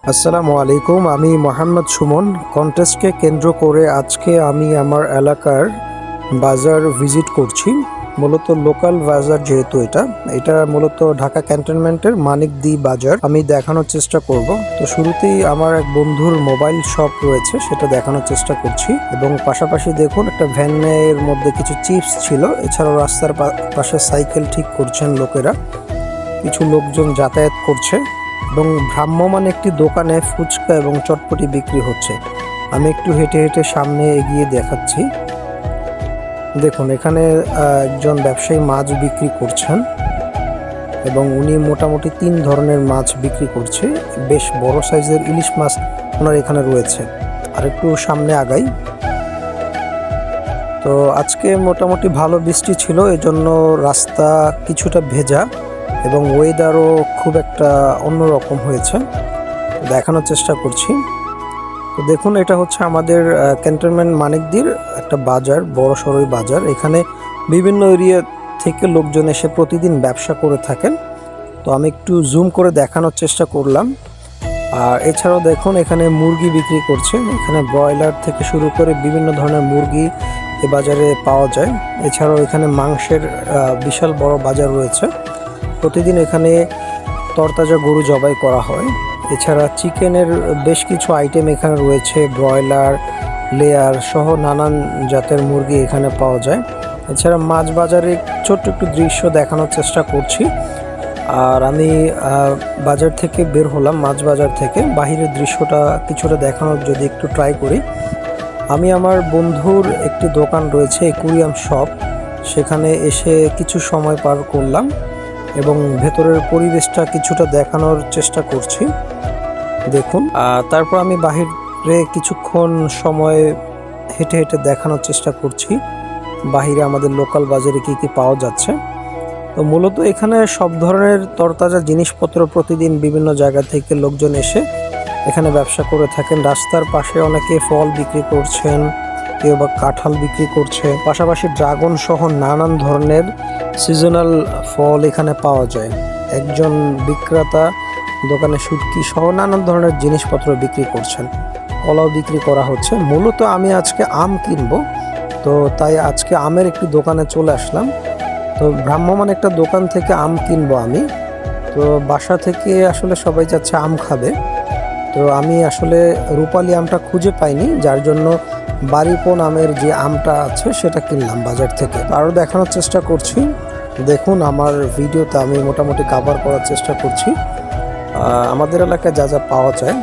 আসসালামু আলাইকুম। আমি মোহাম্মদ সুমন। কন্টেস্টকে কেন্দ্র করে আজকে আমি আমার এলাকার বাজার ভিজিট করছি। মূলত লোকাল বাজার, যেহেতু এটা মূলত ঢাকা ক্যান্টনমেন্টের মানিকদি বাজার আমি দেখানোর চেষ্টা করব। তো শুরুতেই আমার এক বন্ধুর মোবাইল শপ রয়েছে, সেটা দেখানোর চেষ্টা করছি, এবং পাশাপাশি দেখুন একটা ভ্যানের মধ্যে কিছু চিপস ছিল। এছাড়াও রাস্তার পাশে সাইকেল ঠিক করছেন লোকেরা, কিছু লোকজন যাতায়াত করছে, এবং ভ্রাম্যমান একটি দোকানে ফুচকা এবং চটপটি বিক্রি হচ্ছে। আমি একটু হেঁটে হেঁটে সামনে এগিয়ে দেখাচ্ছি। দেখুন, এখানে একজন ব্যবসায়ী মাছ বিক্রি করছেন, এবং উনি মোটামুটি 3 ধরনের মাছ বিক্রি করছে। বেশ বড় সাইজের ইলিশ মাছ ওনার এখানে রয়েছে। আর একটু সামনে আগাই। তো আজকে মোটামুটি ভালো বৃষ্টি ছিল, এজন্য রাস্তা কিছুটা ভেজা এবং ওয়েদারও খুব একটা অন্যরকম হয়েছে। দেখানোর চেষ্টা করছি। তো দেখুন, এটা হচ্ছে আমাদের ক্যান্টনমেন্ট মানিকদির একটা বাজার, বড় সড়ই বাজার। এখানে বিভিন্ন এরিয়া থেকে লোকজন এসে প্রতিদিন ব্যবসা করে থাকেন। তো আমি একটু জুম করে দেখানোর চেষ্টা করলাম। আর এছাড়াও দেখুন, এখানে মুরগি বিক্রি করছে। এখানে ব্রয়লার থেকে শুরু করে বিভিন্ন ধরনের মুরগি এ বাজারে পাওয়া যায়। এছাড়াও এখানে মাংসের বিশাল বড় বাজার রয়েছে। প্রতিদিন এখানে তরতাজা গরু জবাই করা হয়। এছাড়া চিকেনের বেশ কিছু আইটেম এখানে রয়েছে, ব্রয়লার, লেয়ার সহ নানান জাতের মুরগি এখানে পাওয়া যায়। এছাড়া মাছ বাজারে ছোট্ট একটু দৃশ্য দেখানোর চেষ্টা করছি। আর আমি বাজার থেকে বের হলাম, মাছ বাজার থেকে বাহিরের দৃশ্যটা কিছুটা দেখানোর যদি একটু ট্রাই করি। আমি আমার বন্ধুর একটি দোকান রয়েছে, একুরিয়াম শপ, সেখানে এসে কিছু সময় পার করলাম এবং ভেতরের পরিবেশটা কিছুটা দেখানোর চেষ্টা করছি। দেখুন, তারপর আমি বাহিরে কিছুক্ষণ সময় হেঁটে হেঁটে দেখানোর চেষ্টা করছি বাহিরে আমাদের লোকাল বাজারে কি কি পাওয়া যাচ্ছে। তো মূলত এখানে সব ধরনের তরতাজা জিনিসপত্র প্রতিদিন বিভিন্ন জায়গা থেকে লোকজন এসে এখানে ব্যবসা করে থাকেন। রাস্তার পাশে অনেকে ফল বিক্রি করছেন, কেউ বা কাঁঠাল বিক্রি করছে, পাশাপাশি ড্রাগন সহ নানান ধরনের সিজনাল ফল এখানে পাওয়া যায়। একজন বিক্রেতা দোকানে শুটকি সহ নানান ধরনের জিনিসপত্র বিক্রি করছেন, কলাও বিক্রি করা হচ্ছে। মূলত আমি আজকে আম কিনবো, তো তাই আজকে আমের একটি দোকানে চলে আসলাম। তো ভ্রাম্যমান একটা দোকান থেকে আম কিনবো আমি। তো বাসা থেকে আসলে সবাই যাচ্ছে আম খাবে, তো আমি আসলে রূপালী আমটা খুঁজে পাইনি, যার জন্য বাড়িপন আমের যে আমটা আছে সেটা কিনলাম বাজার থেকে। আরও দেখানোর চেষ্টা করছি। দেখুন, আমার ভিডিওতে আমি মোটামুটি কভার করার চেষ্টা করছি আমাদের এলাকায় যা যা পাওয়া যায়।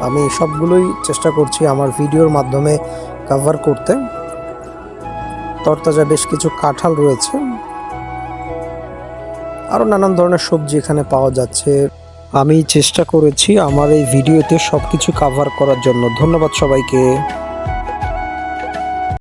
আমি সবগুলোই চেষ্টা করছি আমার ভিডিওর মাধ্যমে কভার করতে। তরতাজা বেশ কিছু কাঁঠাল রয়েছে, আরও নানান ধরনের সবজি এখানে পাওয়া যাচ্ছে। আমি চেষ্টা করেছি আমার এই ভিডিওতে সব কিছু কভার করার জন্য। ধন্যবাদ সবাইকে।